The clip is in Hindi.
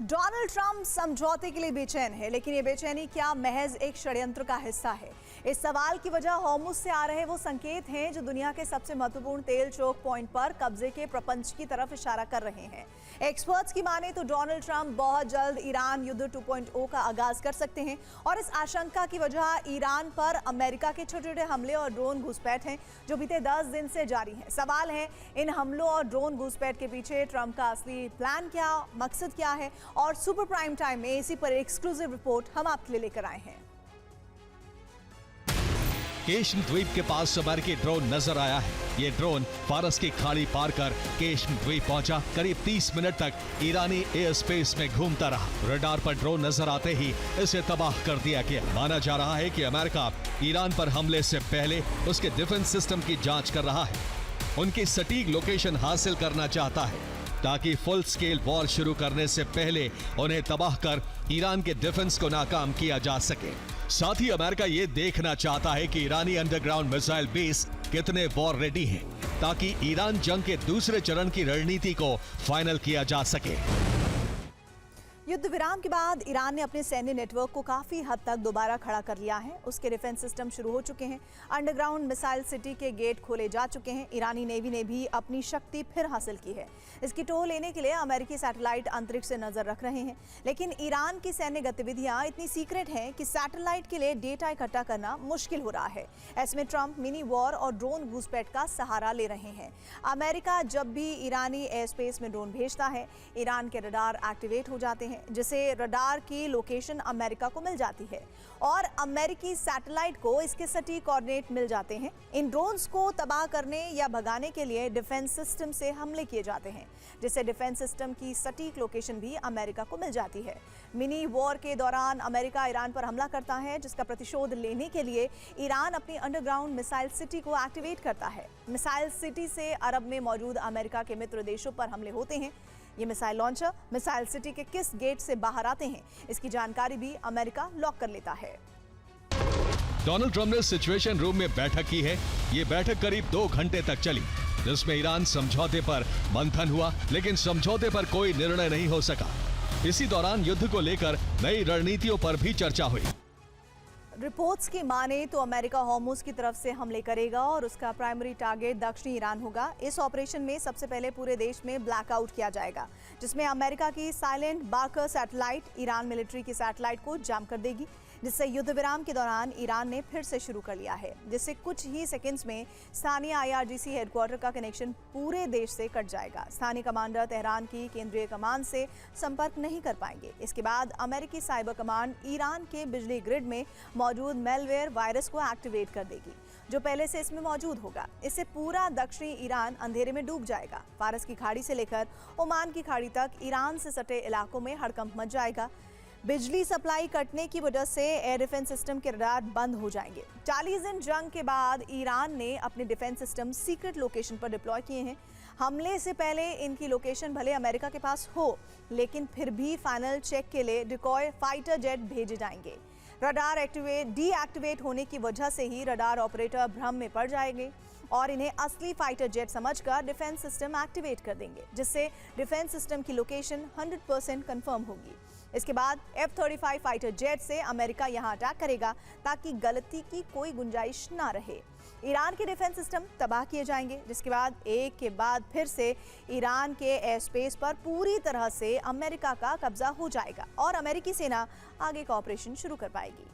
डोनाल्ड ट्रंप समझौते के लिए बेचैन है, लेकिन ये बेचैनी क्या महज एक षड्यंत्र का हिस्सा है? इस सवाल की वजह होर्मुज से आ रहे वो संकेत हैं जो दुनिया के सबसे महत्वपूर्ण तेल चोक पॉइंट पर कब्जे के प्रपंच की तरफ इशारा कर रहे हैं। एक्सपर्ट्स की माने तो डोनाल्ड ट्रंप बहुत जल्द ईरान युद्ध 2.0 का आगाज कर सकते हैं और इस आशंका की वजह ईरान पर अमेरिका के छोटे छोटे हमले और ड्रोन घुसपैठ हैं जो बीते 10 दिन से जारी हैं। सवाल है, इन हमलों और ड्रोन घुसपैठ के पीछे ट्रंप का असली प्लान क्या, मकसद क्या है? और सुपर प्राइम टाइम में इसी पर एक्सक्लूसिव रिपोर्ट हम आपके लिए लेकर आए हैं। केश्म द्वीप के पास अमेरिकी ड्रोन नजर आया है। ये ड्रोन फारस की खाड़ी पार कर केश्म द्वीप पहुंचा। करीब 30 मिनट तक ईरानी एयर स्पेस में घूमता रहा। रडार पर ड्रोन नजर आते ही इसे तबाह कर दिया गया। माना जा रहा है कि अमेरिका ईरान पर हमले से पहले उसके डिफेंस सिस्टम की जांच कर रहा है, उनकी सटीक लोकेशन हासिल करना चाहता है ताकि फुल स्केल वॉर शुरू करने से पहले उन्हें तबाह कर ईरान के डिफेंस को नाकाम किया जा सके। साथ ही अमेरिका ये देखना चाहता है कि ईरानी अंडरग्राउंड मिसाइल बेस कितने वॉर रेडी हैं, ताकि ईरान जंग के दूसरे चरण की रणनीति को फाइनल किया जा सके। युद्ध विराम के बाद ईरान ने अपने सैन्य नेटवर्क को काफी हद तक दोबारा खड़ा कर लिया है। उसके डिफेंस सिस्टम शुरू हो चुके हैं। अंडरग्राउंड मिसाइल सिटी के गेट खोले जा चुके हैं। ईरानी नेवी ने भी अपनी शक्ति फिर हासिल की है। इसकी टोह लेने के लिए अमेरिकी सैटेलाइट अंतरिक्ष से नजर रख रहे हैं, लेकिन ईरान की सैन्य गतिविधियां इतनी सीक्रेट हैं कि सैटेलाइट के लिए डेटा इकट्ठा करना मुश्किल हो रहा है। ऐसे में ट्रंप मिनी वॉर और ड्रोन घुसपैठ का सहारा ले रहे हैं। अमेरिका जब भी ईरानी एयर स्पेस में ड्रोन भेजता है, ईरान के रडार एक्टिवेट हो जाते हैं, जिससे रडार की लोकेशन अमेरिका को मिल जाती है और अमेरिकी सैटेलाइट को इसके सटीक कोऑर्डिनेट मिल जाते हैं। इन ड्रोन्स को तबाह करने या भगाने के लिए डिफेंस सिस्टम से हमले किए जाते हैं, जिससे डिफेंस सिस्टम की सटीक लोकेशन भी अमेरिका को मिल जाती है। मिनी वॉर के दौरान अमेरिका ईरान पर हमला करता है, जिसका प्रतिशोध लेने के लिए ईरान अपनी अंडरग्राउंड मिसाइल सिटी को एक्टिवेट करता है। मिसाइल सिटी से अरब में मौजूद अमेरिका के मित्र देशों पर हमले होते हैं। ये मिसाइल लॉन्चर मिसाइल सिटी के किस गेट से बाहर आते हैं, इसकी जानकारी भी अमेरिका लॉक कर लेता है। डोनाल्ड ट्रंप ने सिचुएशन रूम में बैठक की है। ये बैठक करीब 2 घंटे तक चली, जिसमें ईरान समझौते पर मंथन हुआ, लेकिन समझौते पर कोई निर्णय नहीं हो सका। इसी दौरान युद्ध को लेकर नई रणनीतियों पर भी चर्चा हुई। रिपोर्ट्स की माने तो अमेरिका होर्मुज की तरफ से हमले करेगा और उसका प्राइमरी टारगेट दक्षिणी ईरान होगा। इस ऑपरेशन में सबसे पहले पूरे देश में ब्लैकआउट किया जाएगा, जिसमें अमेरिका की साइलेंट बाकर सैटेलाइट ईरान मिलिट्री की सैटेलाइट को जाम कर देगी, जिससे युद्ध विराम के दौरान ईरान ने फिर से शुरू कर लिया है, जिससे कुछ ही सेकंड्स में स्थानीय IRGC हेडक्वार्टर का कनेक्शन पूरे देश से कट जाएगा। स्थानीय कमांडर तेहरान की केंद्रीय कमान से संपर्क नहीं कर पाएंगे। इसके बाद अमेरिकी साइबर कमांड ईरान के बिजली ग्रिड में मौजूद मेलवेयर वायरस को एक्टिवेट कर देगी, जो पहले से इसमें मौजूद होगा। इससे पूरा दक्षिणी ईरान अंधेरे में डूब जाएगा। फारस की खाड़ी से लेकर ओमान की खाड़ी तक ईरान से सटे इलाकों में हड़कंप मच जाएगा। बिजली सप्लाई कटने की वजह से एयर डिफेंस सिस्टम के रडार बंद हो जाएंगे। 40 दिन जंग के बाद ईरान ने अपने डिफेंस सिस्टम सीक्रेट लोकेशन पर डिप्लॉय किए हैं। हमले से पहले इनकी लोकेशन भले अमेरिका के पास हो, लेकिन फिर भी फाइनल चेक के लिए डिकॉय फाइटर जेट भेजे जाएंगे। रडार डीएक्टिवेट होने की वजह से ही रडार ऑपरेटर भ्रम में पड़ जाएंगे और इन्हें असली फाइटर जेट समझकर डिफेंस सिस्टम एक्टिवेट कर देंगे, जिससे डिफेंस सिस्टम की लोकेशन 100% कंफर्म होगी। इसके बाद F-35 फाइटर जेट से अमेरिका यहां अटैक करेगा ताकि गलती की कोई गुंजाइश ना रहे। ईरान के डिफेंस सिस्टम तबाह किए जाएंगे, जिसके बाद एक के बाद फिर से ईरान के एयर स्पेस पर पूरी तरह से अमेरिका का कब्जा हो जाएगा और अमेरिकी सेना आगे का ऑपरेशन शुरू कर पाएगी।